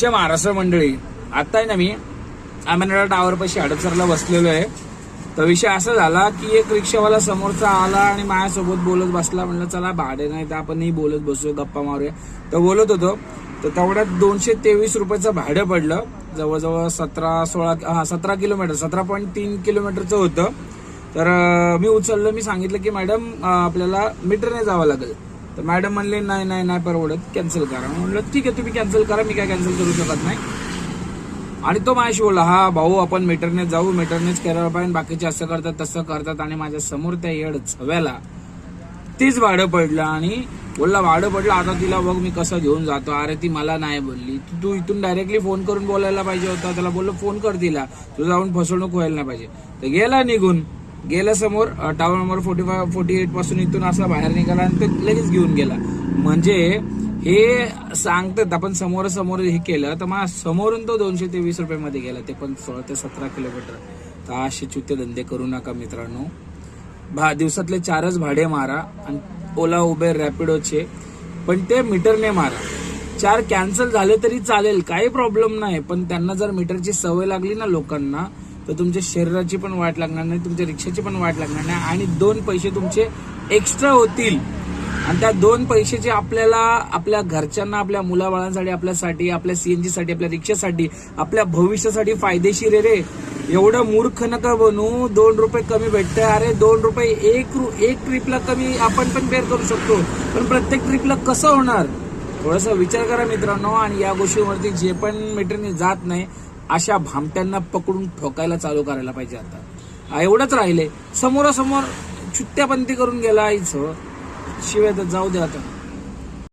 जय महाराष्ट्र मंडळी. आता आहे ना मी अमेरिका टावर पाशी हडपसरला बसलेलो आहे. तर विषय असा झाला की एक रिक्षावाला समोरचा आला आणि माझ्यासोबत बोलत बसला. म्हणलं चला भाडे नाही तर आपणही बोलत बसू, गप्पा मारूया. तर बोलत होतो तर तेवढ्यात 223 रुपयाचं भाडं पडलं. जवळजवळ 17 किलोमीटर, 17.3 किलोमीटरचं होतं. तर मी उचललं. मी सांगितलं की मॅडम आपल्याला मीटरने जावं लागेल. तर मॅडम म्हणले नाही परवडत, कॅन्सल करा. म्हणलं ठीक आहे, तुम्ही कॅन्सल करा, मी काय कॅन्सल करू शकत नाही. आणि तो माझ्याशी बोलला, हा भाऊ आपण मीटरने जाऊ, मीटरनेच करायला पाहिजे, बाकीचे असं करतात तसं करतात. आणि माझ्या समोर त्या येड छव्याला तीच भाडं पडलं आणि बोलला भाडं पडलं, आता तिला बघ मी कसं घेऊन जातो. अरे ती मला नाही बोलली, तू इथून डायरेक्टली फोन करून बोलायला पाहिजे होता. त्याला बोललो फोन कर तिला, तू जाऊन फसवणूक व्हायला नाही पाहिजे. तर गेला निघून, गेला समोर टावर नंबर 48 पासून इथून असा बाहेर निघाला आणि तो लगेच घेऊन गेला. म्हणजे हे सांगतात आपण समोर हे केलं तर मग समोरून तो 223 रुपयामध्ये गेला, ते पण 16 ते 17 किलोमीटर. तर असे चुते धंदे करू नका मित्रांनो. दिवसातले 4च भाडे मारा आणि ओला उबेर रॅपिडोचे पण ते मीटरने मारा. 4 कॅन्सल झाले तरी चालेल, काही प्रॉब्लेम नाही. पण त्यांना जर मीटरची सवय लागली ना लोकांना, तर तुमच्या शरीराची पण वाट लागणार नाही, तुमच्या रिक्षाची पण वाट लागणार नाही आणि 2 पैसे तुमचे एक्स्ट्रा होतील. आणि त्या 2 पैशाचे आपल्याला आपल्या घरच्यांना, आपल्या मुलाबाळांसाठी, आपल्यासाठी, आपल्या सीएनजी साठी, आपल्या रिक्षासाठी, आपल्या भविष्यासाठी फायदेशीर आहे रे. एवढं मूर्ख नका बनू. 2 रुपये कमी भेटते. अरे 2 रुपये एक ट्रिपला कमी आपण पण बेअर करू शकतो, पण प्रत्येक ट्रिपला कसं होणार? थोडासा विचार करा मित्रांनो. आणि या गोष्टीवरती जे पण मीटरने जात नाही अशा भामट्यांना पकडून ठोकायला चालू करायला पाहिजे. आता एवढंच राहिले. समोरासमोर चुट्ट्यापंती करून गेला आईचं. शिवाय तर जाऊ दे आता.